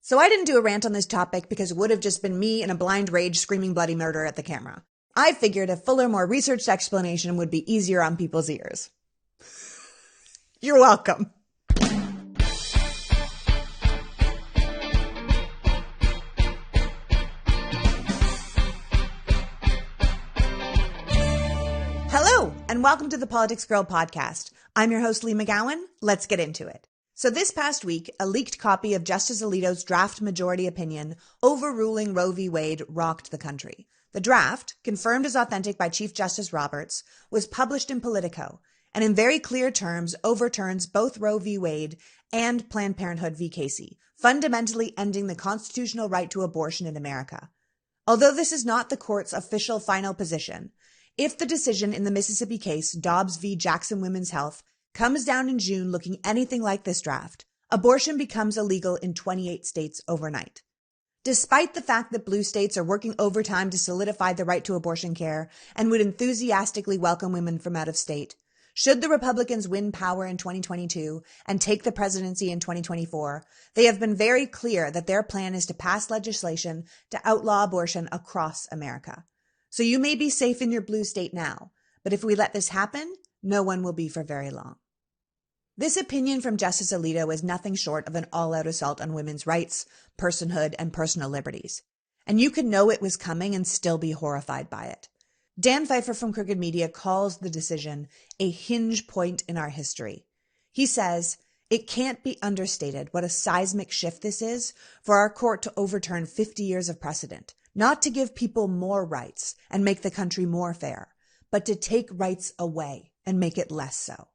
So I didn't do a rant on this topic because it would have just been me in a blind rage screaming bloody murder at the camera. I figured a fuller, more researched explanation would be easier on people's ears. You're welcome. Hello, and welcome to the PoliticsGirl Podcast. I'm your host, Lee McGowan. Let's get into it. So this past week, a leaked copy of Justice Alito's draft majority opinion overruling Roe v. Wade rocked the country. The draft, confirmed as authentic by Chief Justice Roberts, was published in Politico, and in very clear terms overturns both Roe v. Wade and Planned Parenthood v. Casey, fundamentally ending the constitutional right to abortion in America. Although this is not the court's official final position, if the decision in the Mississippi case, Dobbs v. Jackson Women's Health, comes down in June looking anything like this draft, abortion becomes illegal in 28 states overnight. Despite the fact that blue states are working overtime to solidify the right to abortion care and would enthusiastically welcome women from out of state, should the Republicans win power in 2022 and take the presidency in 2024, they have been very clear that their plan is to pass legislation to outlaw abortion across America. So you may be safe in your blue state now, but if we let this happen, no one will be for very long. This opinion from Justice Alito is nothing short of an all-out assault on women's rights, personhood, and personal liberties. And you can know it was coming and still be horrified by it. Dan Pfeiffer from Crooked Media calls the decision a hinge point in our history. He says, "It can't be understated what a seismic shift this is for our court to overturn 50 years of precedent, not to give people more rights and make the country more fair, but to take rights away and make it less so."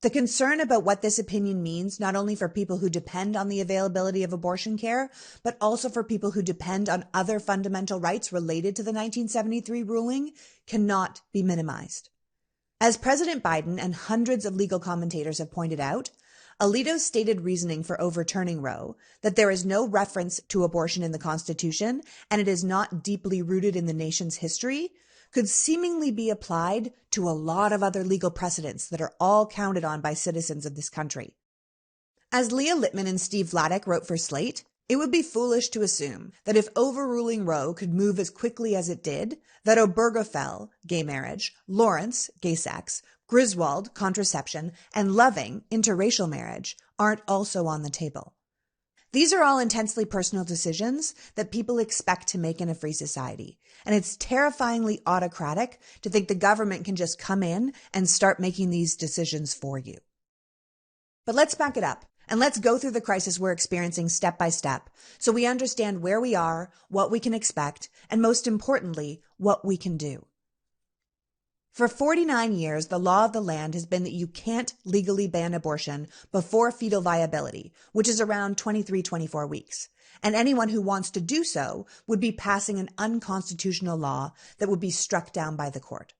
The concern about what this opinion means, not only for people who depend on the availability of abortion care, but also for people who depend on other fundamental rights related to the 1973 ruling, cannot be minimized. As President Biden and hundreds of legal commentators have pointed out, Alito's stated reasoning for overturning Roe, that there is no reference to abortion in the Constitution and it is not deeply rooted in the nation's history, could seemingly be applied to a lot of other legal precedents that are all counted on by citizens of this country. As Leah Littman and Steve Vladeck wrote for Slate, it would be foolish to assume that if overruling Roe could move as quickly as it did, that Obergefell, gay marriage, Lawrence, gay sex, Griswold, contraception, and Loving, interracial marriage, aren't also on the table. These are all intensely personal decisions that people expect to make in a free society, and it's terrifyingly autocratic to think the government can just come in and start making these decisions for you. But let's back it up, and let's go through the crisis we're experiencing step by step, so we understand where we are, what we can expect, and most importantly, what we can do. For 49 years, the law of the land has been that you can't legally ban abortion before fetal viability, which is around 24 weeks. And anyone who wants to do so would be passing an unconstitutional law that would be struck down by the court.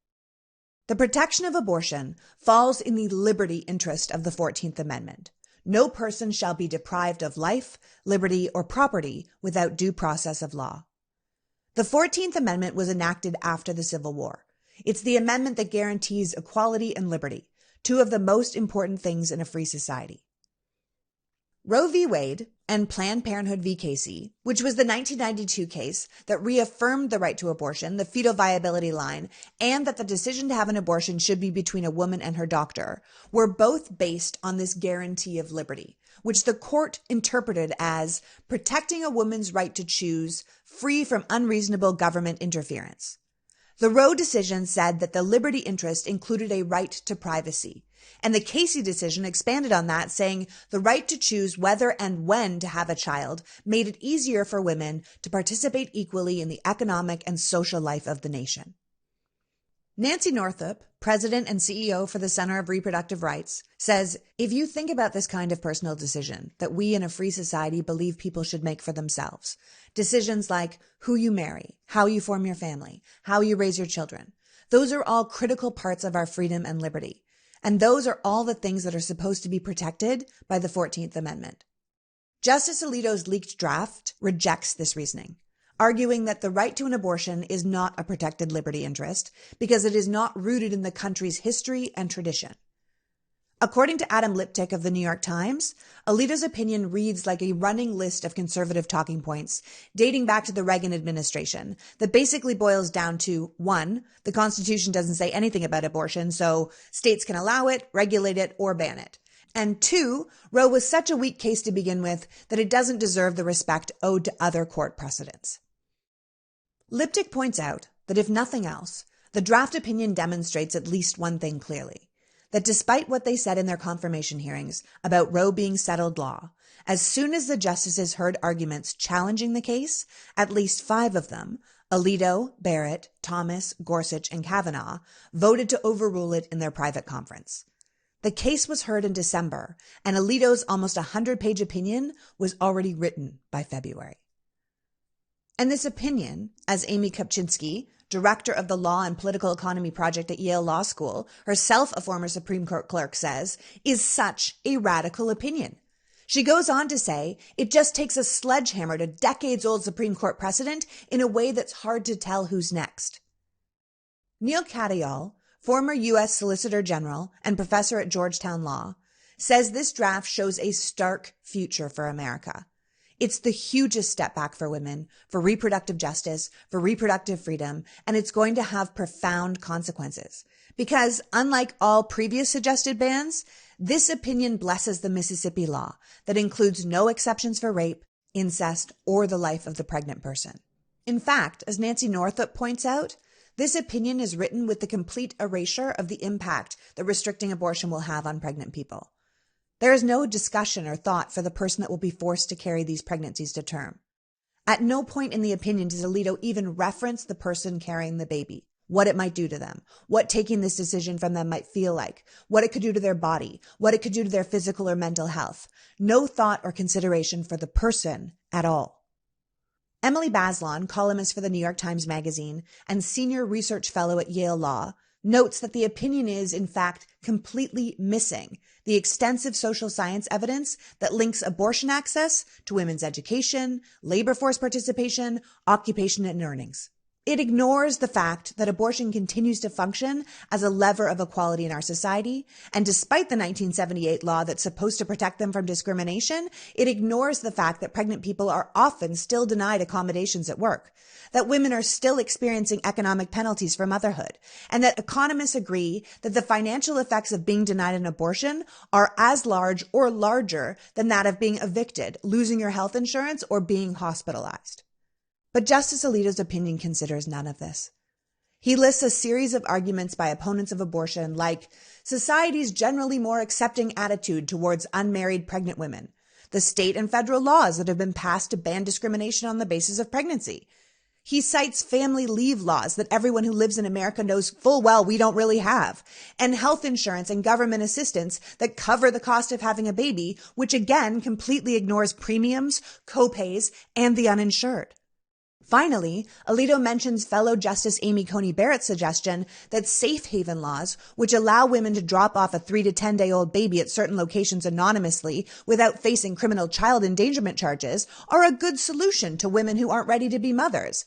The protection of abortion falls in the liberty interest of the 14th Amendment. No person shall be deprived of life, liberty, or property without due process of law. The 14th Amendment was enacted after the Civil War. It's the amendment that guarantees equality and liberty, two of the most important things in a free society. Roe v. Wade and Planned Parenthood v. Casey, which was the 1992 case that reaffirmed the right to abortion, the fetal viability line, and that the decision to have an abortion should be between a woman and her doctor, were both based on this guarantee of liberty, which the court interpreted as protecting a woman's right to choose free from unreasonable government interference. The Roe decision said that the liberty interest included a right to privacy, and the Casey decision expanded on that, saying the right to choose whether and when to have a child made it easier for women to participate equally in the economic and social life of the nation. Nancy Northup, president and CEO for the Center of Reproductive Rights, says, if you think about this kind of personal decision that we in a free society believe people should make for themselves, decisions like who you marry, how you form your family, how you raise your children, those are all critical parts of our freedom and liberty. And those are all the things that are supposed to be protected by the 14th Amendment. Justice Alito's leaked draft rejects this reasoning, arguing that the right to an abortion is not a protected liberty interest because it is not rooted in the country's history and tradition. According to Adam Liptick of the New York Times, Alito's opinion reads like a running list of conservative talking points dating back to the Reagan administration that basically boils down to, 1, the Constitution doesn't say anything about abortion, so states can allow it, regulate it, or ban it. And 2, Roe was such a weak case to begin with that it doesn't deserve the respect owed to other court precedents. Liptick points out that if nothing else, the draft opinion demonstrates at least one thing clearly. That despite what they said in their confirmation hearings about Roe being settled law, as soon as the justices heard arguments challenging the case, at least 5 of them, Alito, Barrett, Thomas, Gorsuch, and Kavanaugh, voted to overrule it in their private conference. The case was heard in December, and Alito's almost 100-page opinion was already written by February. And this opinion, as Amy Kopczynski, director of the Law and Political Economy Project at Yale Law School, herself a former Supreme Court clerk, says, is such a radical opinion. She goes on to say, it just takes a sledgehammer to decades-old Supreme Court precedent in a way that's hard to tell who's next. Neil Katyal, former U.S. Solicitor General and professor at Georgetown Law, says this draft shows a stark future for America. It's the hugest step back for women, for reproductive justice, for reproductive freedom, and it's going to have profound consequences. Because unlike all previous suggested bans, this opinion blesses the Mississippi law that includes no exceptions for rape, incest, or the life of the pregnant person. In fact, as Nancy Northup points out, this opinion is written with the complete erasure of the impact that restricting abortion will have on pregnant people. There is no discussion or thought for the person that will be forced to carry these pregnancies to term. At no point in the opinion does Alito even reference the person carrying the baby, what it might do to them, what taking this decision from them might feel like, what it could do to their body, what it could do to their physical or mental health. No thought or consideration for the person at all. Emily Bazelon, columnist for the New York Times Magazine and senior research fellow at Yale Law, notes that the opinion is, in fact, completely missing the extensive social science evidence that links abortion access to women's education, labor force participation, occupation, and earnings. It ignores the fact that abortion continues to function as a lever of equality in our society, and despite the 1978 law that's supposed to protect them from discrimination, it ignores the fact that pregnant people are often still denied accommodations at work, that women are still experiencing economic penalties for motherhood, and that economists agree that the financial effects of being denied an abortion are as large or larger than that of being evicted, losing your health insurance, or being hospitalized. But Justice Alito's opinion considers none of this. He lists a series of arguments by opponents of abortion like society's generally more accepting attitude towards unmarried pregnant women, the state and federal laws that have been passed to ban discrimination on the basis of pregnancy. He cites family leave laws that everyone who lives in America knows full well we don't really have, and health insurance and government assistance that cover the cost of having a baby, which again completely ignores premiums, co-pays, and the uninsured. Finally, Alito mentions fellow Justice Amy Coney Barrett's suggestion that safe haven laws, which allow women to drop off a 3 to 10-day-old baby at certain locations anonymously without facing criminal child endangerment charges, are a good solution to women who aren't ready to be mothers.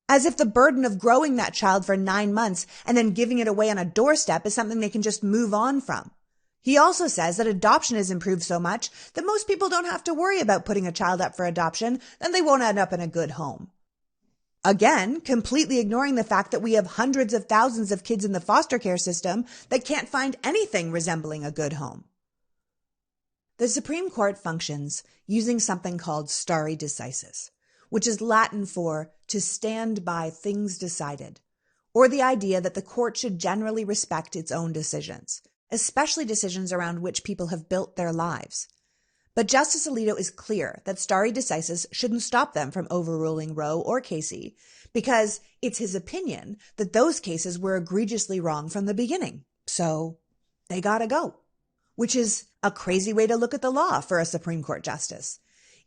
As if the burden of growing that child for 9 months and then giving it away on a doorstep is something they can just move on from. He also says that adoption has improved so much that most people don't have to worry about putting a child up for adoption, then they won't end up in a good home. Again, completely ignoring the fact that we have hundreds of thousands of kids in the foster care system that can't find anything resembling a good home. The Supreme Court functions using something called stare decisis, which is Latin for to stand by things decided, or the idea that the court should generally respect its own decisions, especially decisions around which people have built their lives. But Justice Alito is clear that stare decisis shouldn't stop them from overruling Roe or Casey, because it's his opinion that those cases were egregiously wrong from the beginning. So they gotta go, which is a crazy way to look at the law for a Supreme Court justice.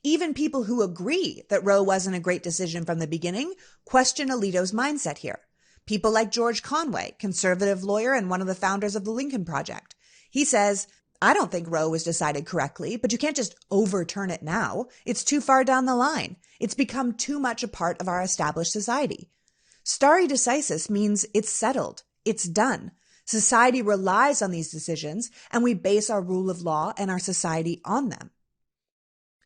Even people who agree that Roe wasn't a great decision from the beginning question Alito's mindset here. People like George Conway, conservative lawyer and one of the founders of the Lincoln Project. He says, I don't think Roe was decided correctly, but you can't just overturn it now. It's too far down the line. It's become too much a part of our established society. Stare decisis means it's settled. It's done. Society relies on these decisions, and we base our rule of law and our society on them.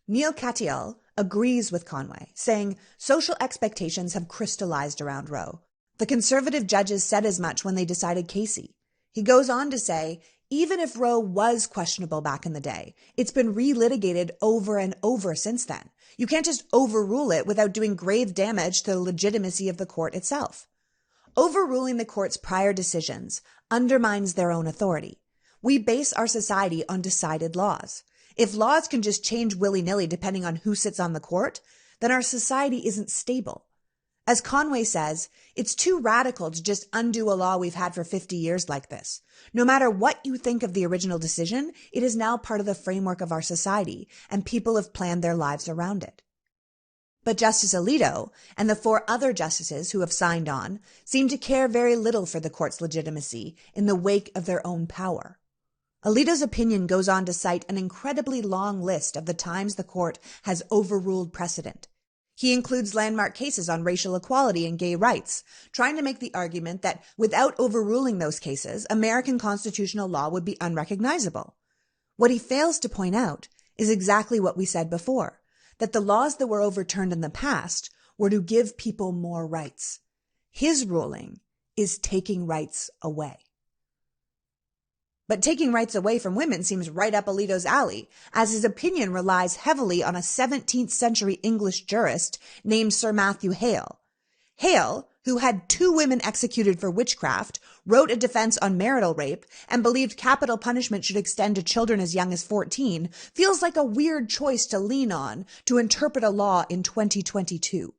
Neil Katyal agrees with Conway, saying social expectations have crystallized around Roe. The conservative judges said as much when they decided Casey. He goes on to say, even if Roe was questionable back in the day, it's been relitigated over and over since then. You can't just overrule it without doing grave damage to the legitimacy of the court itself. Overruling the court's prior decisions undermines their own authority. We base our society on decided laws. If laws can just change willy-nilly depending on who sits on the court, then our society isn't stable. As Conway says, it's too radical to just undo a law we've had for 50 years like this. No matter what you think of the original decision, it is now part of the framework of our society, and people have planned their lives around it. But Justice Alito and the 4 other justices who have signed on seem to care very little for the court's legitimacy in the wake of their own power. Alito's opinion goes on to cite an incredibly long list of the times the court has overruled precedent. He includes landmark cases on racial equality and gay rights, trying to make the argument that without overruling those cases, American constitutional law would be unrecognizable. What he fails to point out is exactly what we said before, that the laws that were overturned in the past were to give people more rights. His ruling is taking rights away. But taking rights away from women seems right up Alito's alley, as his opinion relies heavily on a 17th century English jurist named Sir Matthew Hale. Hale, who had 2 women executed for witchcraft, wrote a defense on marital rape, and believed capital punishment should extend to children as young as 14, feels like a weird choice to lean on to interpret a law in 2022.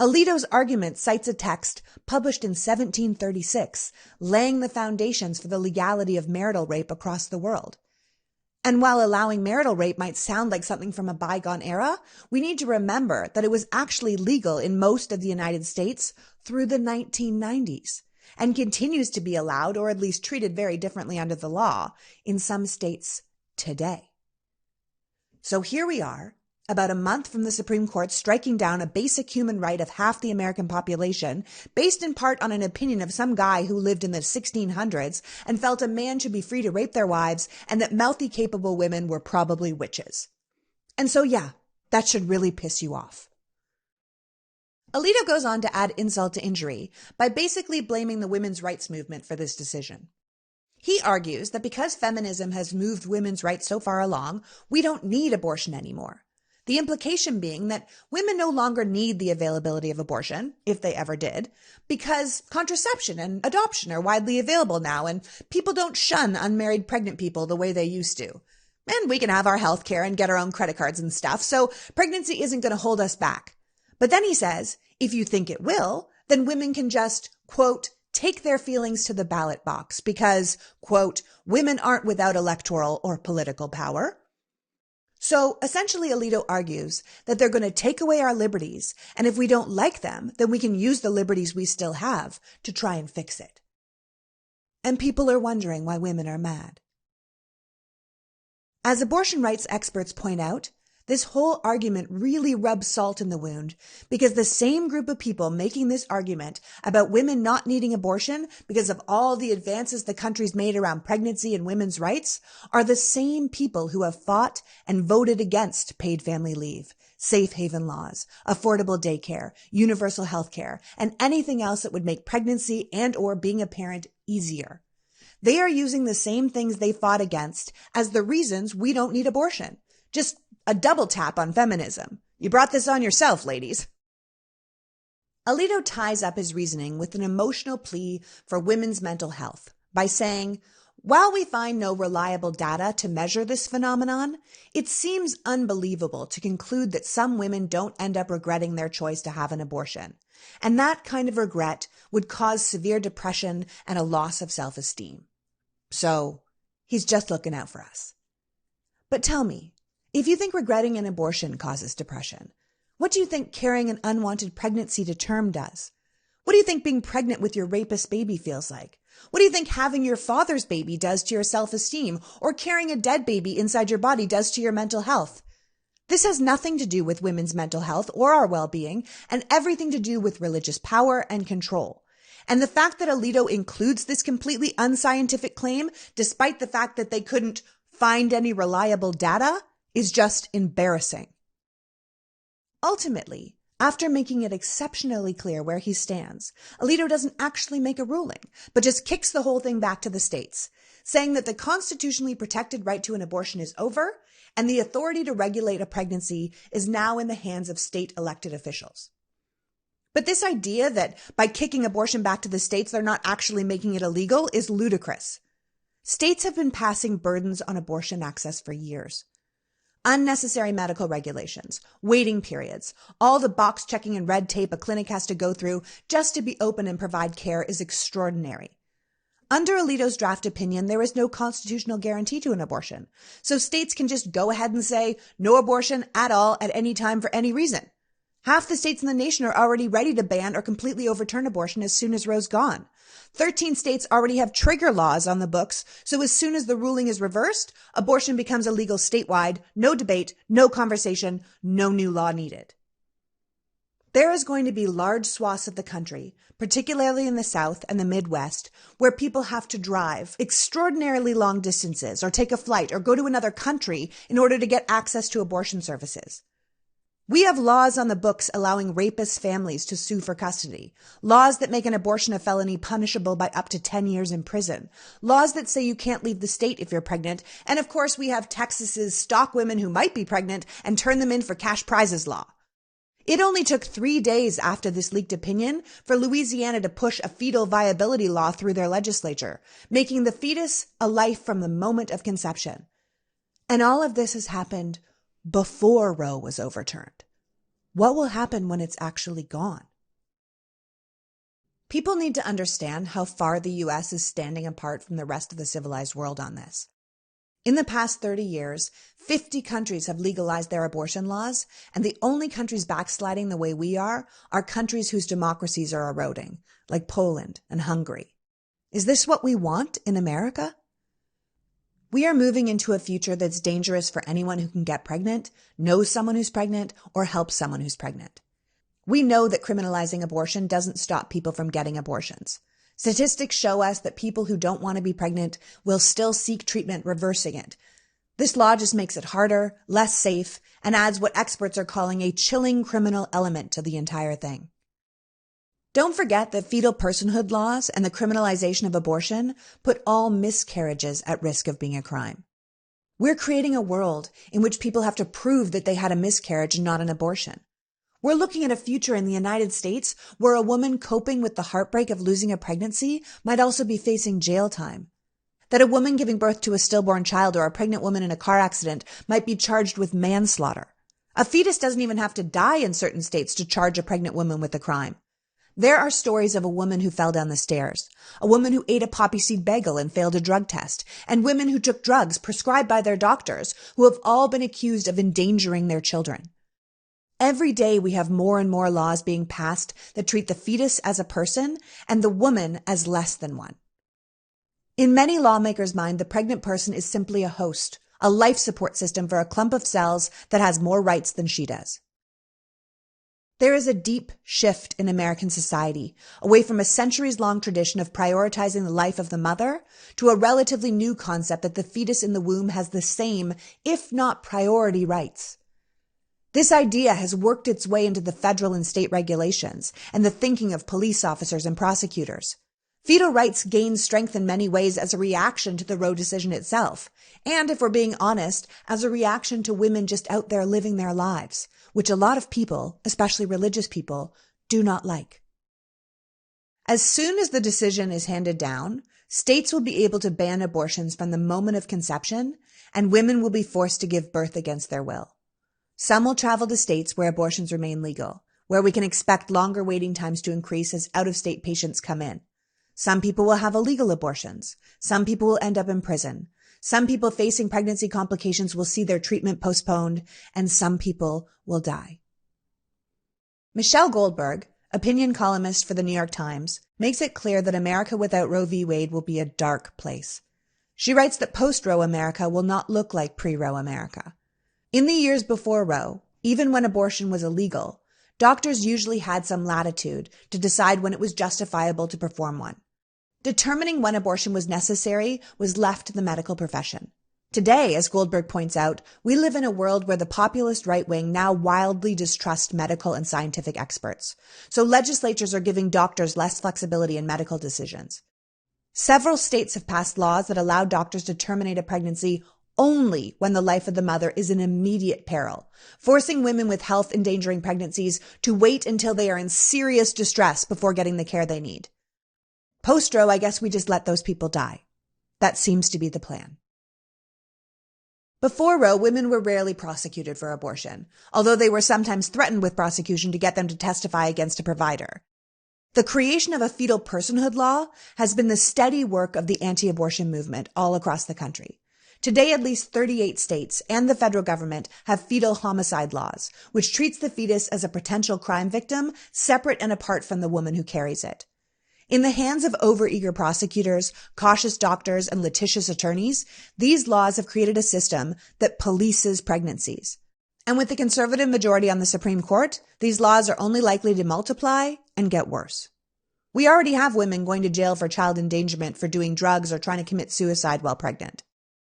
Alito's argument cites a text published in 1736, laying the foundations for the legality of marital rape across the world. And while allowing marital rape might sound like something from a bygone era, we need to remember that it was actually legal in most of the United States through the 1990s, and continues to be allowed, or at least treated very differently under the law, in some states today. So here we are, about a month from the Supreme Court striking down a basic human right of half the American population, based in part on an opinion of some guy who lived in the 1600s and felt a man should be free to rape their wives and that mouthy, capable women were probably witches. And so, yeah, that should really piss you off. Alito goes on to add insult to injury by basically blaming the women's rights movement for this decision. He argues that because feminism has moved women's rights so far along, we don't need abortion anymore. The implication being that women no longer need the availability of abortion, if they ever did, because contraception and adoption are widely available now and people don't shun unmarried pregnant people the way they used to. And we can have our health care and get our own credit cards and stuff, so pregnancy isn't going to hold us back. But then he says, if you think it will, then women can just, quote, take their feelings to the ballot box because, quote, women aren't without electoral or political power. So essentially, Alito argues that they're going to take away our liberties, and if we don't like them, then we can use the liberties we still have to try and fix it. And people are wondering why women are mad. As abortion rights experts point out, this whole argument really rubs salt in the wound because the same group of people making this argument about women not needing abortion because of all the advances the country's made around pregnancy and women's rights are the same people who have fought and voted against paid family leave, safe haven laws, affordable daycare, universal health care, and anything else that would make pregnancy and or being a parent easier. They are using the same things they fought against as the reasons we don't need abortion. Just a double tap on feminism. You brought this on yourself, ladies. Alito ties up his reasoning with an emotional plea for women's mental health by saying, while we find no reliable data to measure this phenomenon, it seems unbelievable to conclude that some women don't end up regretting their choice to have an abortion. And that kind of regret would cause severe depression and a loss of self-esteem. So he's just looking out for us. But tell me, if you think regretting an abortion causes depression, what do you think carrying an unwanted pregnancy to term does? What do you think being pregnant with your rapist baby feels like? What do you think having your father's baby does to your self-esteem, or carrying a dead baby inside your body does to your mental health? This has nothing to do with women's mental health or our well-being, and everything to do with religious power and control. And the fact that Alito includes this completely unscientific claim, despite the fact that they couldn't find any reliable data, is just embarrassing. Ultimately, after making it exceptionally clear where he stands, Alito doesn't actually make a ruling, but just kicks the whole thing back to the states, saying that the constitutionally protected right to an abortion is over, and the authority to regulate a pregnancy is now in the hands of state elected officials. But this idea that by kicking abortion back to the states, they're not actually making it illegal is ludicrous. States have been passing burdens on abortion access for years. Unnecessary medical regulations, waiting periods, all the box checking and red tape a clinic has to go through just to be open and provide care is extraordinary. Under Alito's draft opinion, there is no constitutional guarantee to an abortion, so states can just go ahead and say no abortion at all at any time for any reason. Half the states in the nation are already ready to ban or completely overturn abortion as soon as Roe's gone. 13 states already have trigger laws on the books, so as soon as the ruling is reversed, abortion becomes illegal statewide, no debate, no conversation, no new law needed. There is going to be large swaths of the country, particularly in the South and the Midwest, where people have to drive extraordinarily long distances or take a flight or go to another country in order to get access to abortion services. We have laws on the books allowing rapist families to sue for custody, laws that make an abortion a felony punishable by up to 10 years in prison, laws that say you can't leave the state if you're pregnant, and of course we have Texas's stalk women who might be pregnant and turn them in for cash prizes law. It only took 3 days after this leaked opinion for Louisiana to push a fetal viability law through their legislature, making the fetus a life from the moment of conception. And all of this has happened before Roe was overturned. What will happen when it's actually gone? People need to understand how far the U.S. is standing apart from the rest of the civilized world on this. In the past 30 years, 50 countries have legalized their abortion laws, and the only countries backsliding the way we are countries whose democracies are eroding, like Poland and Hungary. Is this what we want in America? We are moving into a future that's dangerous for anyone who can get pregnant, knows someone who's pregnant, or helps someone who's pregnant. We know that criminalizing abortion doesn't stop people from getting abortions. Statistics show us that people who don't want to be pregnant will still seek treatment reversing it. This law just makes it harder, less safe, and adds what experts are calling a chilling criminal element to the entire thing. Don't forget that fetal personhood laws and the criminalization of abortion put all miscarriages at risk of being a crime. We're creating a world in which people have to prove that they had a miscarriage and not an abortion. We're looking at a future in the United States where a woman coping with the heartbreak of losing a pregnancy might also be facing jail time. That a woman giving birth to a stillborn child or a pregnant woman in a car accident might be charged with manslaughter. A fetus doesn't even have to die in certain states to charge a pregnant woman with a crime. There are stories of a woman who fell down the stairs, a woman who ate a poppy seed bagel and failed a drug test, and women who took drugs prescribed by their doctors who have all been accused of endangering their children. Every day we have more and more laws being passed that treat the fetus as a person and the woman as less than one. In many lawmakers' mind, the pregnant person is simply a host, a life support system for a clump of cells that has more rights than she does. There is a deep shift in American society away from a centuries-long tradition of prioritizing the life of the mother to a relatively new concept that the fetus in the womb has the same, if not priority, rights. This idea has worked its way into the federal and state regulations and the thinking of police officers and prosecutors. Fetal rights gain strength in many ways as a reaction to the Roe decision itself, and if we're being honest, as a reaction to women just out there living their lives, which a lot of people, especially religious people, do not like. As soon as the decision is handed down, states will be able to ban abortions from the moment of conception, and women will be forced to give birth against their will. Some will travel to states where abortions remain legal, where we can expect longer waiting times to increase as out-of-state patients come in. Some people will have illegal abortions. Some people will end up in prison. Some people facing pregnancy complications will see their treatment postponed, and some people will die. Michelle Goldberg, opinion columnist for the New York Times, makes it clear that America without Roe v. Wade will be a dark place. She writes that post-Roe America will not look like pre-Roe America. In the years before Roe, even when abortion was illegal, doctors usually had some latitude to decide when it was justifiable to perform one. Determining when abortion was necessary was left to the medical profession. Today, as Goldberg points out, we live in a world where the populist right wing now wildly distrust medical and scientific experts. So legislatures are giving doctors less flexibility in medical decisions. Several states have passed laws that allow doctors to terminate a pregnancy only when the life of the mother is in immediate peril, forcing women with health-endangering pregnancies to wait until they are in serious distress before getting the care they need. Post-Roe, I guess we just let those people die. That seems to be the plan. Before Roe, women were rarely prosecuted for abortion, although they were sometimes threatened with prosecution to get them to testify against a provider. The creation of a fetal personhood law has been the steady work of the anti-abortion movement all across the country. Today, at least 38 states and the federal government have fetal homicide laws, which treats the fetus as a potential crime victim, separate and apart from the woman who carries it. In the hands of overeager prosecutors, cautious doctors, and litigious attorneys, these laws have created a system that polices pregnancies. And with the conservative majority on the Supreme Court, these laws are only likely to multiply and get worse. We already have women going to jail for child endangerment for doing drugs or trying to commit suicide while pregnant.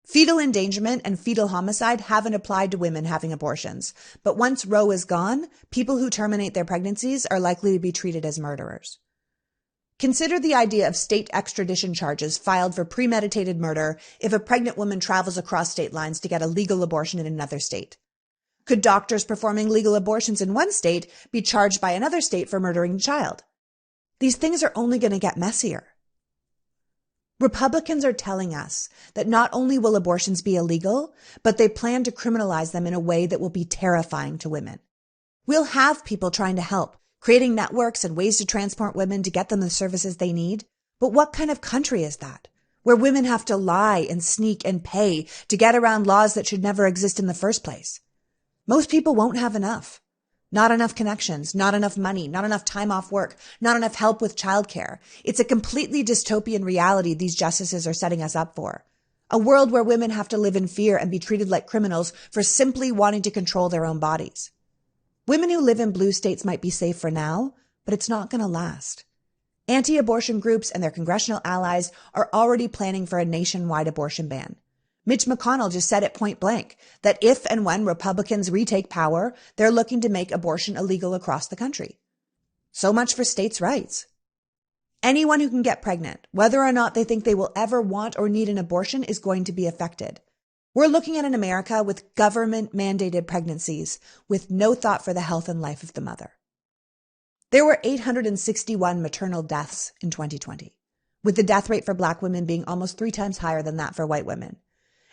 Fetal endangerment and fetal homicide haven't applied to women having abortions, but once Roe is gone, people who terminate their pregnancies are likely to be treated as murderers. Consider the idea of state extradition charges filed for premeditated murder if a pregnant woman travels across state lines to get a legal abortion in another state. Could doctors performing legal abortions in one state be charged by another state for murdering a child? These things are only going to get messier. Republicans are telling us that not only will abortions be illegal, but they plan to criminalize them in a way that will be terrifying to women. We'll have people trying to help, creating networks and ways to transport women to get them the services they need. But what kind of country is that, where women have to lie and sneak and pay to get around laws that should never exist in the first place? Most people won't have enough. Not enough connections, not enough money, not enough time off work, not enough help with childcare. It's a completely dystopian reality these justices are setting us up for. A world where women have to live in fear and be treated like criminals for simply wanting to control their own bodies. Women who live in blue states might be safe for now, but it's not going to last. Anti-abortion groups and their congressional allies are already planning for a nationwide abortion ban. Mitch McConnell just said it point blank that if and when Republicans retake power, they're looking to make abortion illegal across the country. So much for states' rights. Anyone who can get pregnant, whether or not they think they will ever want or need an abortion, is going to be affected. We're looking at an America with government-mandated pregnancies, with no thought for the health and life of the mother. There were 861 maternal deaths in 2020, with the death rate for Black women being almost 3 times higher than that for white women.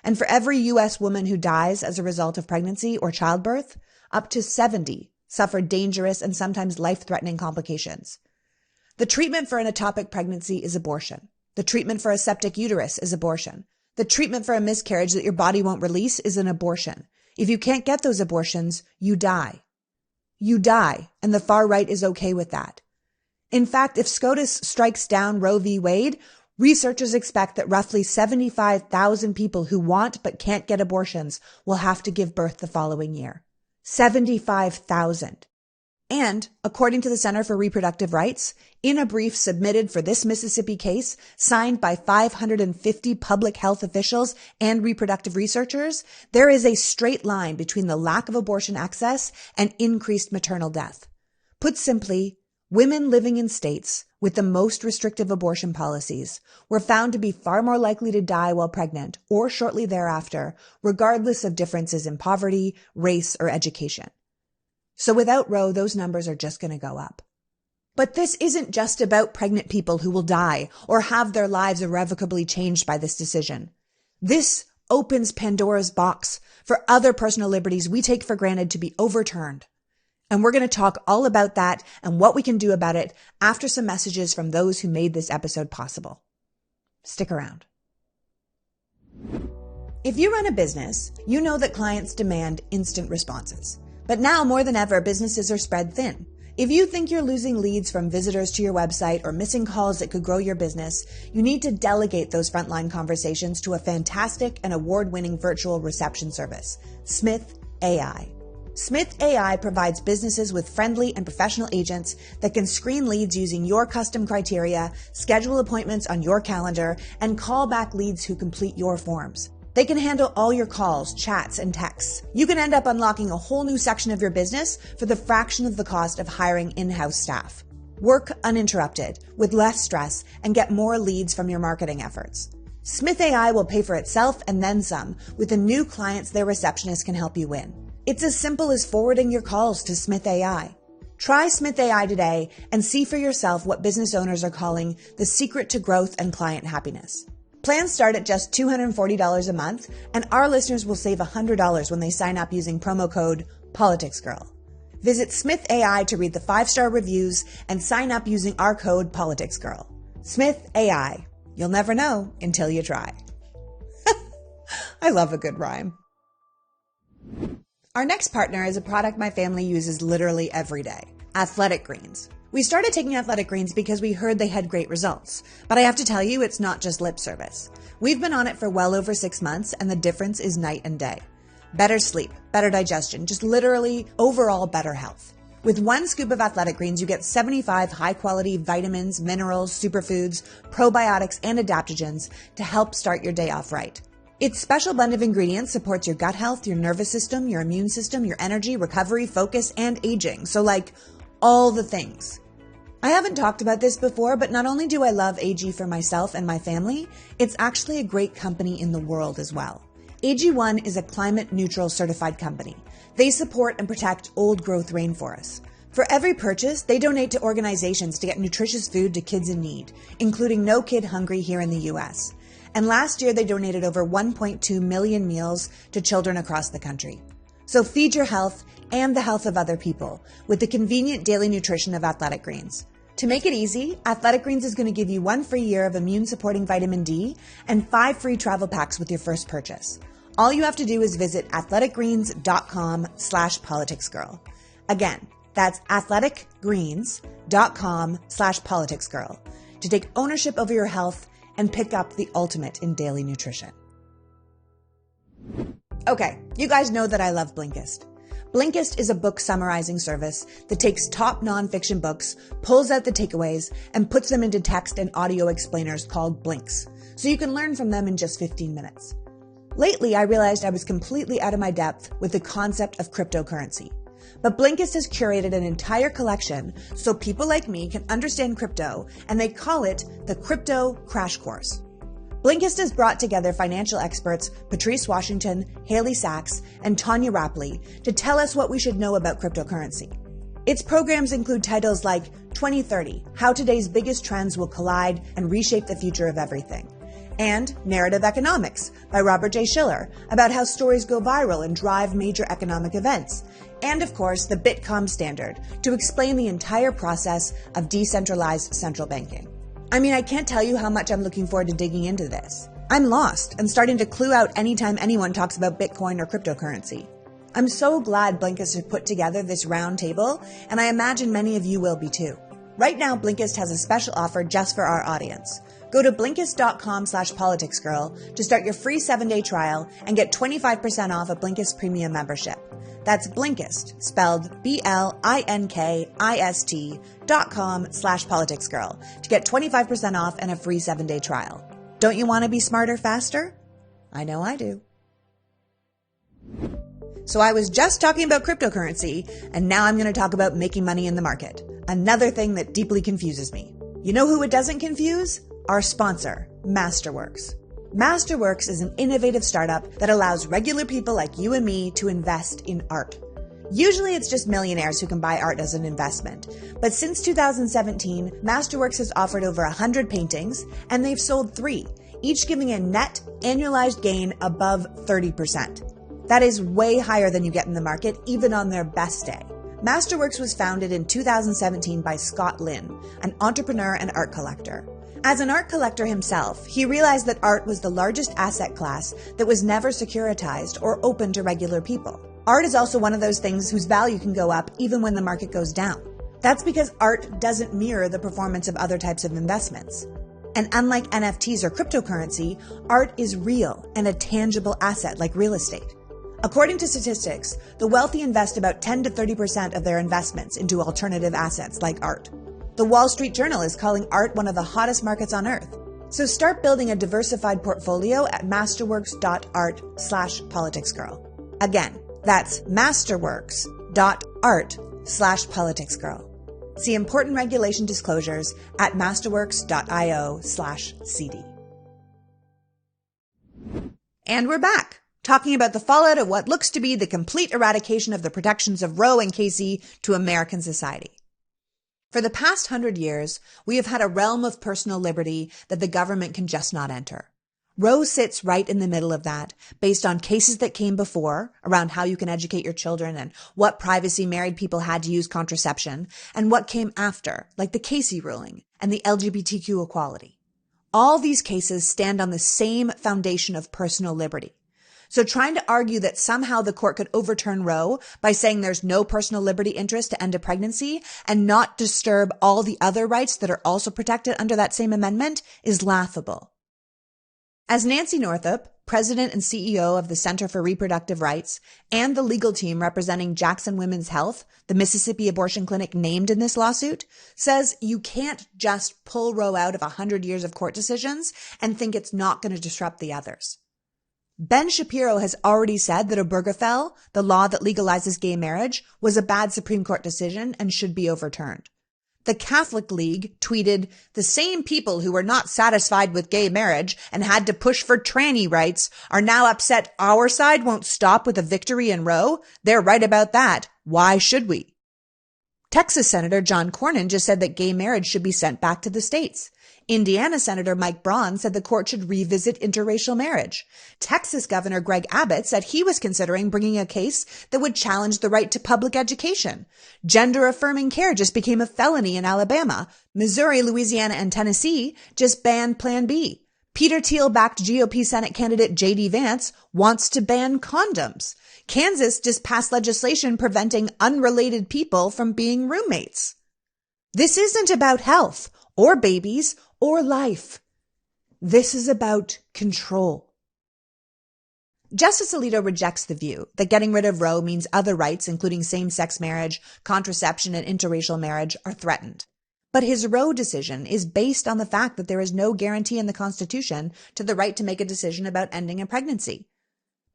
And for every U.S. woman who dies as a result of pregnancy or childbirth, up to 70 suffer dangerous and sometimes life-threatening complications. The treatment for an ectopic pregnancy is abortion. The treatment for a septic uterus is abortion. The treatment for a miscarriage that your body won't release is an abortion. If you can't get those abortions, you die. You die, and the far right is okay with that. In fact, if SCOTUS strikes down Roe v. Wade, researchers expect that roughly 75,000 people who want but can't get abortions will have to give birth the following year. 75,000. And, according to the Center for Reproductive Rights, in a brief submitted for this Mississippi case, signed by 550 public health officials and reproductive researchers, there is a straight line between the lack of abortion access and increased maternal death. Put simply, women living in states with the most restrictive abortion policies were found to be far more likely to die while pregnant or shortly thereafter, regardless of differences in poverty, race, or education. So without Roe, those numbers are just going to go up. But this isn't just about pregnant people who will die or have their lives irrevocably changed by this decision. This opens Pandora's box for other personal liberties we take for granted to be overturned. And we're going to talk all about that and what we can do about it after some messages from those who made this episode possible. Stick around. If you run a business, you know that clients demand instant responses. But now more than ever, businesses are spread thin. If you think you're losing leads from visitors to your website or missing calls that could grow your business, you need to delegate those frontline conversations to a fantastic and award-winning virtual reception service, Smith AI. Smith AI provides businesses with friendly and professional agents that can screen leads using your custom criteria, schedule appointments on your calendar, and call back leads who complete your forms. They can handle all your calls, chats, and texts. You can end up unlocking a whole new section of your business for the fraction of the cost of hiring in-house staff. Work uninterrupted, with less stress, and get more leads from your marketing efforts. Smith AI will pay for itself and then some with the new clients their receptionist can help you win. It's as simple as forwarding your calls to Smith AI. Try Smith AI today and see for yourself what business owners are calling the secret to growth and client happiness. Plans start at just $240 a month, and our listeners will save $100 when they sign up using promo code PoliticsGirl. Visit Smith AI to read the 5-star reviews and sign up using our code PoliticsGirl. Smith AI. You'll never know until you try. I love a good rhyme. Our next partner is a product my family uses literally every day, Athletic Greens. We started taking Athletic Greens because we heard they had great results, but I have to tell you, it's not just lip service. We've been on it for well over 6 months, and the difference is night and day. Better sleep, better digestion, just literally overall better health. With 1 scoop of Athletic Greens, you get 75 high-quality vitamins, minerals, superfoods, probiotics, and adaptogens to help start your day off right. Its special blend of ingredients supports your gut health, your nervous system, your immune system, your energy, recovery, focus, and aging. So all the things. I haven't talked about this before, but not only do I love AG for myself and my family, it's actually a great company in the world as well. AG1 is a climate-neutral certified company. They support and protect old-growth rainforests. For every purchase, they donate to organizations to get nutritious food to kids in need, including No Kid Hungry here in the U.S. And last year, they donated over 1.2 million meals to children across the country. So feed your health and the health of other people with the convenient daily nutrition of Athletic Greens. To make it easy, Athletic Greens is going to give you 1 free year of immune-supporting vitamin D and 5 free travel packs with your first purchase. All you have to do is visit athleticgreens.com/politicsgirl. Again, that's athleticgreens.com/politicsgirl to take ownership over your health and pick up the ultimate in daily nutrition. Okay, you guys know that I love Blinkist. Blinkist is a book summarizing service that takes top nonfiction books, pulls out the takeaways, and puts them into text and audio explainers called Blinks, so you can learn from them in just 15 minutes. Lately, I realized I was completely out of my depth with the concept of cryptocurrency. But Blinkist has curated an entire collection so people like me can understand crypto, and they call it the Crypto Crash Course. Blinkist has brought together financial experts Patrice Washington, Haley Sachs, and Tanya Rapley to tell us what we should know about cryptocurrency. Its programs include titles like 2030, How Today's Biggest Trends Will Collide and Reshape the Future of Everything, and Narrative Economics by Robert J. Schiller about how stories go viral and drive major economic events, and of course the Bitcoin Standard to explain the entire process of decentralized central banking. I mean, I can't tell you how much I'm looking forward to digging into this. I'm lost and starting to clue out anytime anyone talks about Bitcoin or cryptocurrency. I'm so glad Blinkist has put together this round table, and I imagine many of you will be too. Right now, Blinkist has a special offer just for our audience. Go to Blinkist.com/politicsgirl to start your free 7-day trial and get 25% off a Blinkist premium membership. That's Blinkist, spelled BLINKIST.com/politicsgirl to get 25% off and a free 7-day trial. Don't you want to be smarter faster? I know I do. So I was just talking about cryptocurrency, and now I'm going to talk about making money in the market. Another thing that deeply confuses me. You know who it doesn't confuse? Our sponsor, Masterworks. Masterworks is an innovative startup that allows regular people like you and me to invest in art. Usually it's just millionaires who can buy art as an investment. But since 2017, Masterworks has offered over 100 paintings, and they've sold 3, each giving a net annualized gain above 30%. That is way higher than you get in the market, even on their best day. Masterworks was founded in 2017 by Scott Lynn, an entrepreneur and art collector. As an art collector himself, he realized that art was the largest asset class that was never securitized or open to regular people. Art is also one of those things whose value can go up even when the market goes down. That's because art doesn't mirror the performance of other types of investments. And unlike NFTs or cryptocurrency, art is real and a tangible asset like real estate. According to statistics, the wealthy invest about 10 to 30% of their investments into alternative assets like art. The Wall Street Journal is calling art one of the hottest markets on earth. So start building a diversified portfolio at masterworks.art/politicsgirl. Again, that's masterworks.art/politicsgirl. See important regulation disclosures at masterworks.io/CD. And we're back, talking about the fallout of what looks to be the complete eradication of the protections of Roe and Casey to American society. For the past 100 years, we have had a realm of personal liberty that the government can just not enter. Roe sits right in the middle of that, based on cases that came before around how you can educate your children and what privacy married people had to use contraception, and what came after, like the Casey ruling and the LGBTQ equality. All these cases stand on the same foundation of personal liberty. So trying to argue that somehow the court could overturn Roe by saying there's no personal liberty interest to end a pregnancy and not disturb all the other rights that are also protected under that same amendment is laughable. As Nancy Northup, president and CEO of the Center for Reproductive Rights, and the legal team representing Jackson Women's Health, the Mississippi abortion clinic named in this lawsuit, says you can't just pull Roe out of 100 years of court decisions and think it's not going to disrupt the others. Ben Shapiro has already said that Obergefell, the law that legalizes gay marriage, was a bad Supreme Court decision and should be overturned. The Catholic League tweeted, "The same people who were not satisfied with gay marriage and had to push for tranny rights are now upset our side won't stop with a victory in Roe. They're right about that. Why should we?" Texas Senator John Cornyn just said that gay marriage should be sent back to the states. Indiana Senator Mike Braun said the court should revisit interracial marriage. Texas Governor Greg Abbott said he was considering bringing a case that would challenge the right to public education. Gender-affirming care just became a felony in Alabama. Missouri, Louisiana, and Tennessee just banned Plan B. Peter Thiel-backed GOP Senate candidate J.D. Vance wants to ban condoms. Kansas just passed legislation preventing unrelated people from being roommates. This isn't about health or babies or life. This is about control. Justice Alito rejects the view that getting rid of Roe means other rights, including same-sex marriage, contraception, and interracial marriage, are threatened. But his Roe decision is based on the fact that there is no guarantee in the Constitution to the right to make a decision about ending a pregnancy.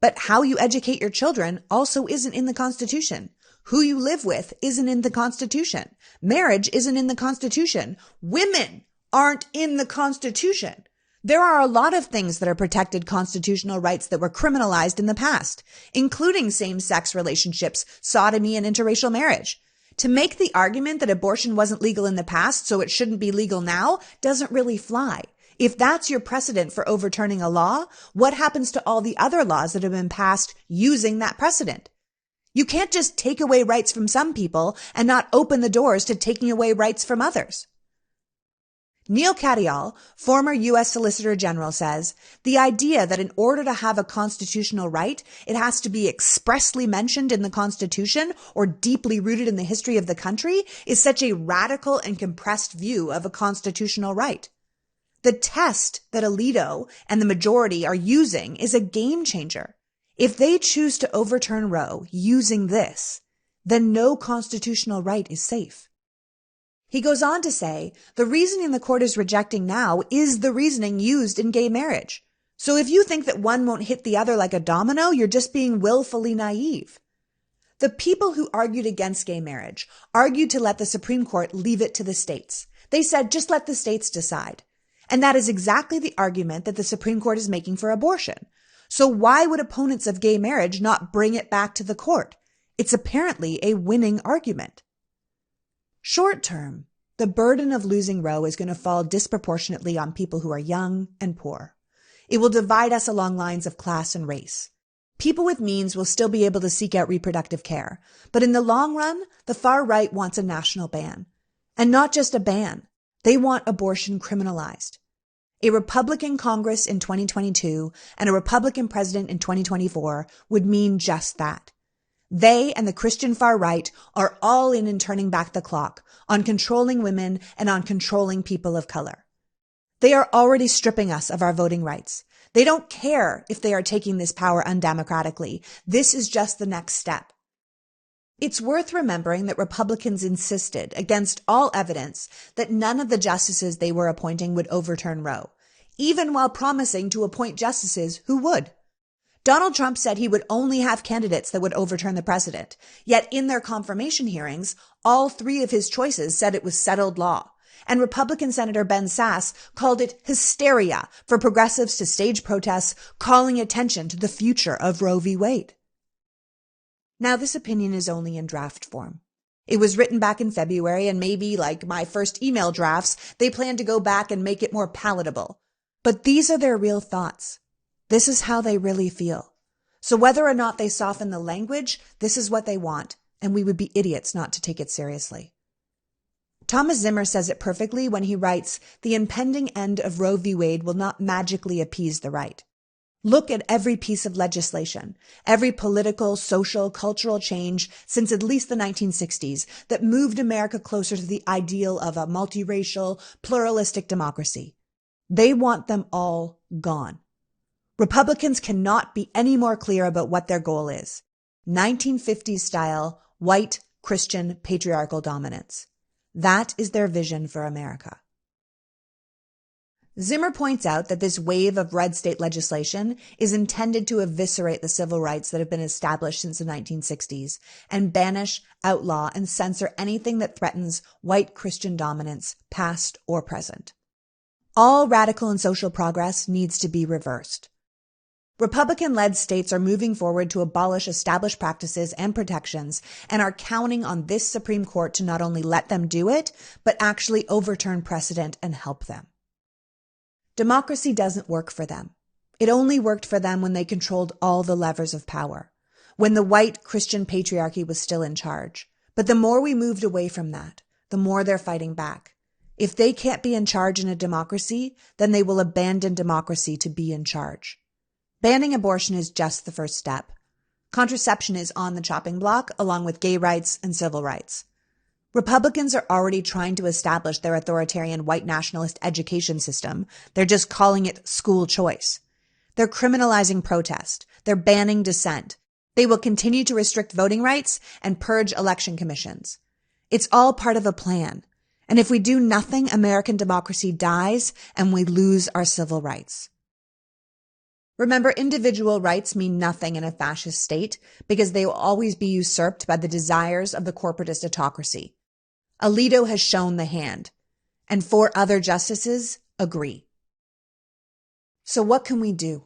But how you educate your children also isn't in the Constitution. Who you live with isn't in the Constitution. Marriage isn't in the Constitution. Women aren't in the Constitution. There are a lot of things that are protected constitutional rights that were criminalized in the past, including same-sex relationships, sodomy, and interracial marriage. To make the argument that abortion wasn't legal in the past, so it shouldn't be legal now, doesn't really fly. If that's your precedent for overturning a law, what happens to all the other laws that have been passed using that precedent? You can't just take away rights from some people and not open the doors to taking away rights from others. Neil Katyal, former U.S. Solicitor General, says, the idea that in order to have a constitutional right, it has to be expressly mentioned in the Constitution or deeply rooted in the history of the country is such a radical and compressed view of a constitutional right. The test that Alito and the majority are using is a game changer. If they choose to overturn Roe using this, then no constitutional right is safe. He goes on to say, the reasoning the court is rejecting now is the reasoning used in gay marriage. So if you think that one won't hit the other like a domino, you're just being willfully naive. The people who argued against gay marriage argued to let the Supreme Court leave it to the states. They said, just let the states decide. And that is exactly the argument that the Supreme Court is making for abortion. So why would opponents of gay marriage not bring it back to the court? It's apparently a winning argument. Short term, the burden of losing Roe is going to fall disproportionately on people who are young and poor. It will divide us along lines of class and race. People with means will still be able to seek out reproductive care, but in the long run, the far right wants a national ban. And not just a ban. They want abortion criminalized. A Republican Congress in 2022 and a Republican president in 2024 would mean just that. They and the Christian far right are all in turning back the clock on controlling women and on controlling people of color. They are already stripping us of our voting rights. They don't care if they are taking this power undemocratically. This is just the next step. It's worth remembering that Republicans insisted, against all evidence, that none of the justices they were appointing would overturn Roe, even while promising to appoint justices who would. Donald Trump said he would only have candidates that would overturn the precedent. Yet in their confirmation hearings, all three of his choices said it was settled law. And Republican Senator Ben Sasse called it hysteria for progressives to stage protests, calling attention to the future of Roe v. Wade. Now, this opinion is only in draft form. It was written back in February, and maybe, like my first email drafts, they plan to go back and make it more palatable. But these are their real thoughts. This is how they really feel. So whether or not they soften the language, this is what they want, and we would be idiots not to take it seriously. Thomas Zimmer says it perfectly when he writes, "The impending end of Roe v. Wade will not magically appease the right. Look at every piece of legislation, every political, social, cultural change since at least the 1960s that moved America closer to the ideal of a multiracial, pluralistic democracy. They want them all gone. Republicans cannot be any more clear about what their goal is. 1950s style, white, Christian, patriarchal dominance. That is their vision for America." Zimmer points out that this wave of red state legislation is intended to eviscerate the civil rights that have been established since the 1960s and banish, outlaw, and censor anything that threatens white Christian dominance, past or present. All radical and social progress needs to be reversed. Republican-led states are moving forward to abolish established practices and protections and are counting on this Supreme Court to not only let them do it, but actually overturn precedent and help them. Democracy doesn't work for them. It only worked for them when they controlled all the levers of power, when the white Christian patriarchy was still in charge. But the more we moved away from that, the more they're fighting back. If they can't be in charge in a democracy, then they will abandon democracy to be in charge. Banning abortion is just the first step. Contraception is on the chopping block, along with gay rights and civil rights. Republicans are already trying to establish their authoritarian white nationalist education system. They're just calling it school choice. They're criminalizing protest. They're banning dissent. They will continue to restrict voting rights and purge election commissions. It's all part of a plan. And if we do nothing, American democracy dies and we lose our civil rights. Remember, individual rights mean nothing in a fascist state because they will always be usurped by the desires of the corporatist autocracy. Alito has shown the hand, and 4 other justices agree. So what can we do?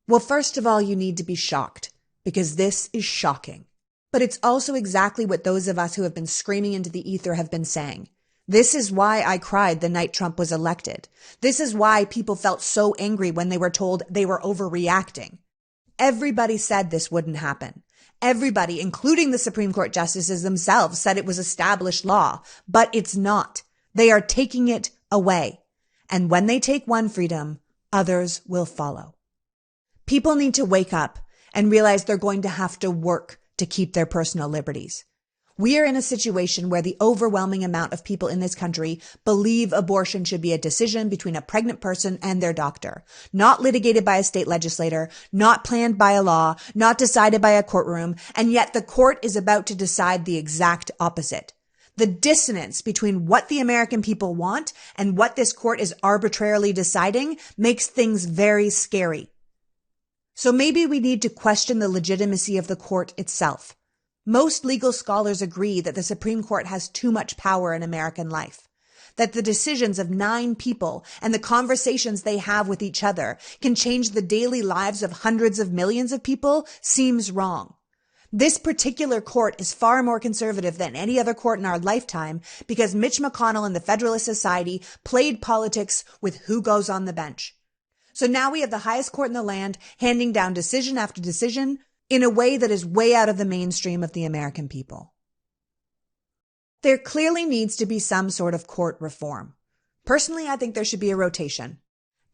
Well, first of all, you need to be shocked, because this is shocking. But it's also exactly what those of us who have been screaming into the ether have been saying. This is why I cried the night Trump was elected. This is why people felt so angry when they were told they were overreacting. Everybody said this wouldn't happen. Everybody, including the Supreme Court justices themselves, said it was established law, but it's not. They are taking it away. And when they take one freedom, others will follow. People need to wake up and realize they're going to have to work to keep their personal liberties. We are in a situation where the overwhelming amount of people in this country believe abortion should be a decision between a pregnant person and their doctor, not litigated by a state legislator, not planned by a law, not decided by a courtroom, and yet the court is about to decide the exact opposite. The dissonance between what the American people want and what this court is arbitrarily deciding makes things very scary. So maybe we need to question the legitimacy of the court itself. Most legal scholars agree that the Supreme Court has too much power in American life, that the decisions of 9 people and the conversations they have with each other can change the daily lives of hundreds of millions of people seems wrong. This particular court is far more conservative than any other court in our lifetime because Mitch McConnell and the Federalist Society played politics with who goes on the bench. So now we have the highest court in the land handing down decision after decision in a way that is way out of the mainstream of the American people. There clearly needs to be some sort of court reform. Personally, I think there should be a rotation.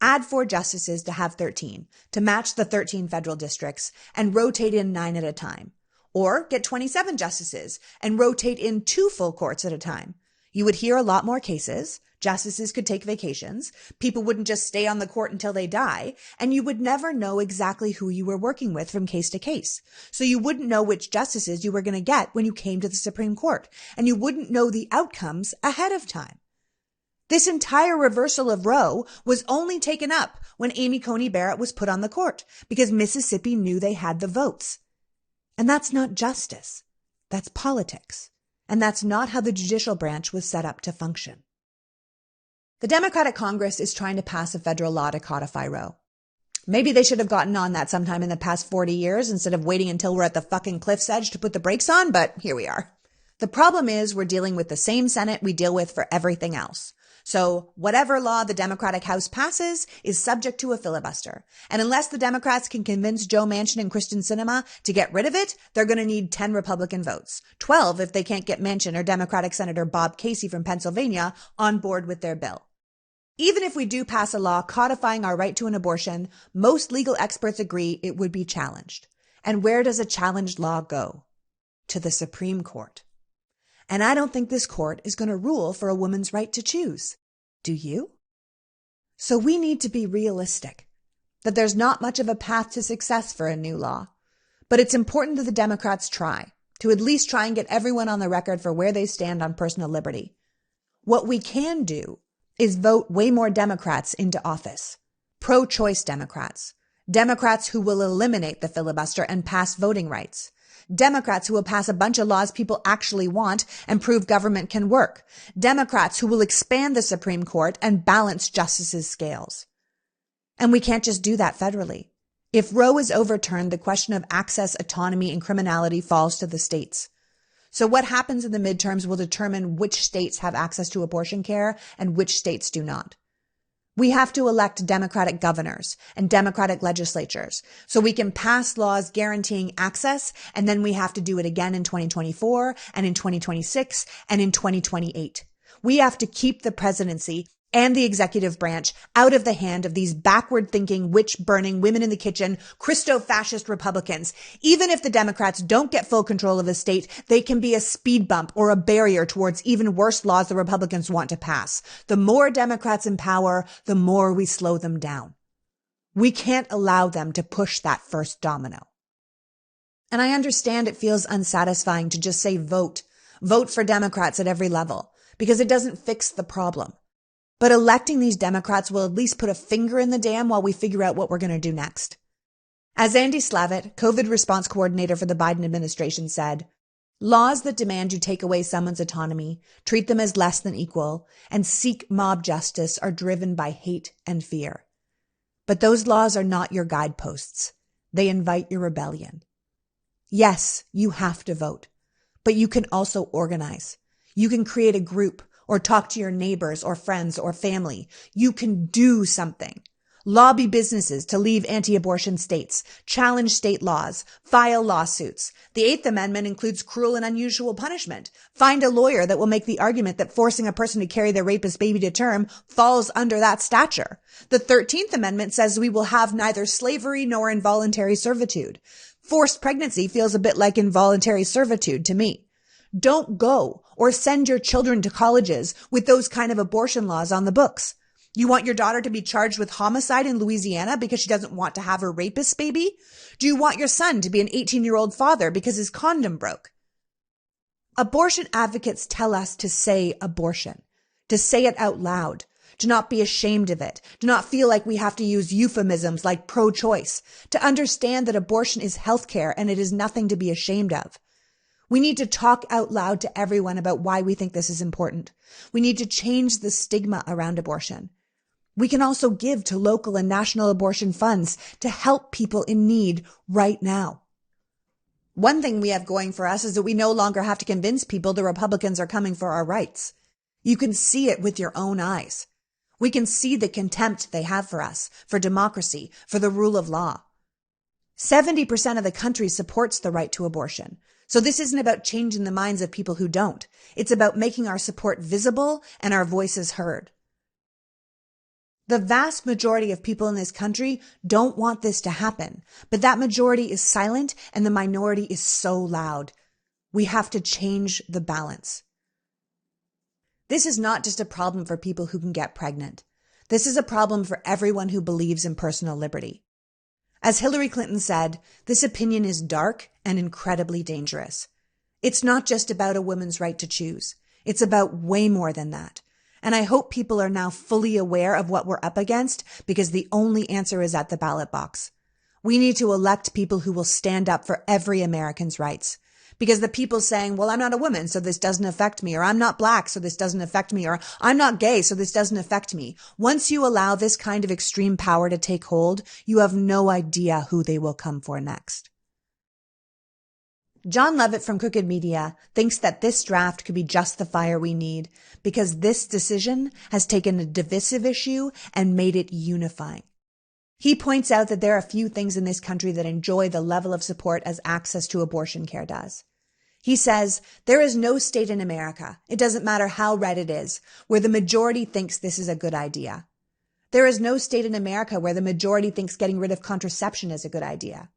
Add 4 justices to have 13, to match the 13 federal districts, and rotate in 9 at a time. Or get 27 justices and rotate in 2 full courts at a time. You would hear a lot more cases. Justices could take vacations. People wouldn't just stay on the court until they die. And you would never know exactly who you were working with from case to case. So you wouldn't know which justices you were going to get when you came to the Supreme Court. And you wouldn't know the outcomes ahead of time. This entire reversal of Roe was only taken up when Amy Coney Barrett was put on the court because Mississippi knew they had the votes. And that's not justice. That's politics. And that's not how the judicial branch was set up to function. The Democratic Congress is trying to pass a federal law to codify Roe. Maybe they should have gotten on that sometime in the past 40 years instead of waiting until we're at the fucking cliff's edge to put the brakes on, but here we are. The problem is we're dealing with the same Senate we deal with for everything else. So whatever law the Democratic House passes is subject to a filibuster. And unless the Democrats can convince Joe Manchin and Kyrsten Sinema to get rid of it, they're going to need 10 Republican votes, 12 if they can't get Manchin or Democratic Senator Bob Casey from Pennsylvania on board with their bill. Even if we do pass a law codifying our right to an abortion, most legal experts agree it would be challenged. And where does a challenged law go? To the Supreme Court. And I don't think this court is going to rule for a woman's right to choose. Do you? So we need to be realistic that there's not much of a path to success for a new law. But it's important that the Democrats try, to at least try and get everyone on the record for where they stand on personal liberty. What we can do is vote way more Democrats into office. Pro-choice Democrats. Democrats who will eliminate the filibuster and pass voting rights. Democrats who will pass a bunch of laws people actually want and prove government can work. Democrats who will expand the Supreme Court and balance justices' scales. And we can't just do that federally. If Roe is overturned, the question of access, autonomy, and criminality falls to the states. So what happens in the midterms will determine which states have access to abortion care and which states do not. We have to elect Democratic governors and Democratic legislatures so we can pass laws guaranteeing access, and then we have to do it again in 2024 and in 2026 and in 2028. We have to keep the presidency and the executive branch out of the hand of these backward-thinking, witch-burning, women-in-the-kitchen, Christo-fascist Republicans. Even if the Democrats don't get full control of the state, they can be a speed bump or a barrier towards even worse laws the Republicans want to pass. The more Democrats in power, the more we slow them down. We can't allow them to push that first domino. And I understand it feels unsatisfying to just say vote. Vote for Democrats at every level, because it doesn't fix the problem. But electing these Democrats will at least put a finger in the dam while we figure out what we're going to do next. As Andy Slavitt, COVID response coordinator for the Biden administration, said, laws that demand you take away someone's autonomy, treat them as less than equal, and seek mob justice are driven by hate and fear. But those laws are not your guideposts. They invite your rebellion. Yes, you have to vote, but you can also organize. You can create a group, or talk to your neighbors or friends or family. You can do something. Lobby businesses to leave anti-abortion states, challenge state laws, file lawsuits. The Eighth Amendment includes cruel and unusual punishment. Find a lawyer that will make the argument that forcing a person to carry their rapist baby to term falls under that stature. The 13th Amendment says we will have neither slavery nor involuntary servitude. Forced pregnancy feels a bit like involuntary servitude to me. Don't go or send your children to colleges with those kind of abortion laws on the books. You want your daughter to be charged with homicide in Louisiana because she doesn't want to have her rapist baby? Do you want your son to be an 18-year-old father because his condom broke? Abortion advocates tell us to say abortion, to say it out loud, to not be ashamed of it, to not feel like we have to use euphemisms like pro-choice, to understand that abortion is healthcare and it is nothing to be ashamed of. We need to talk out loud to everyone about why we think this is important. We need to change the stigma around abortion. We can also give to local and national abortion funds to help people in need right now. One thing we have going for us is that we no longer have to convince people the Republicans are coming for our rights. You can see it with your own eyes. We can see the contempt they have for us, for democracy, for the rule of law. 70% of the country supports the right to abortion. So this isn't about changing the minds of people who don't. It's about making our support visible and our voices heard. The vast majority of people in this country don't want this to happen, but that majority is silent and the minority is so loud. We have to change the balance. This is not just a problem for people who can get pregnant. This is a problem for everyone who believes in personal liberty. As Hillary Clinton said, this opinion is dark and incredibly dangerous. It's not just about a woman's right to choose. It's about way more than that. And I hope people are now fully aware of what we're up against, because the only answer is at the ballot box. We need to elect people who will stand up for every American's rights. Because the people saying, well, I'm not a woman, so this doesn't affect me, or I'm not black, so this doesn't affect me, or I'm not gay, so this doesn't affect me. Once you allow this kind of extreme power to take hold, you have no idea who they will come for next. John Levitt from Crooked Media thinks that this draft could be just the fire we need, because this decision has taken a divisive issue and made it unifying. He points out that there are few things in this country that enjoy the level of support as access to abortion care does. He says, there is no state in America, it doesn't matter how red it is, where the majority thinks this is a good idea. There is no state in America where the majority thinks getting rid of contraception is a good idea.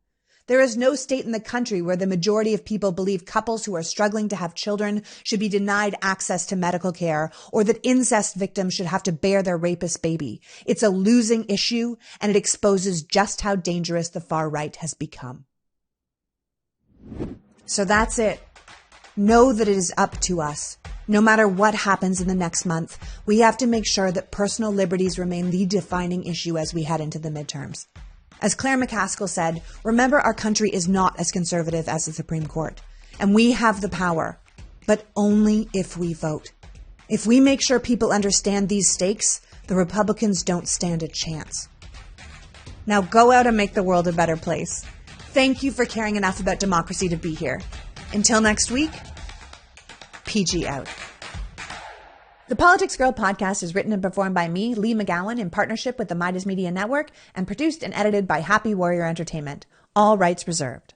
There is no state in the country where the majority of people believe couples who are struggling to have children should be denied access to medical care, or that incest victims should have to bear their rapist baby. It's a losing issue, and it exposes just how dangerous the far right has become. So that's it. Know that it is up to us. No matter what happens in the next month, we have to make sure that personal liberties remain the defining issue as we head into the midterms. As Claire McCaskill said, remember, our country is not as conservative as the Supreme Court, and we have the power, but only if we vote. If we make sure people understand these stakes, the Republicans don't stand a chance. Now go out and make the world a better place. Thank you for caring enough about democracy to be here. Until next week, PG out. The PoliticsGirl Podcast is written and performed by me, Lee McGowan, in partnership with the Meidas Media Network, and produced and edited by Happy Warrior Entertainment. All rights reserved.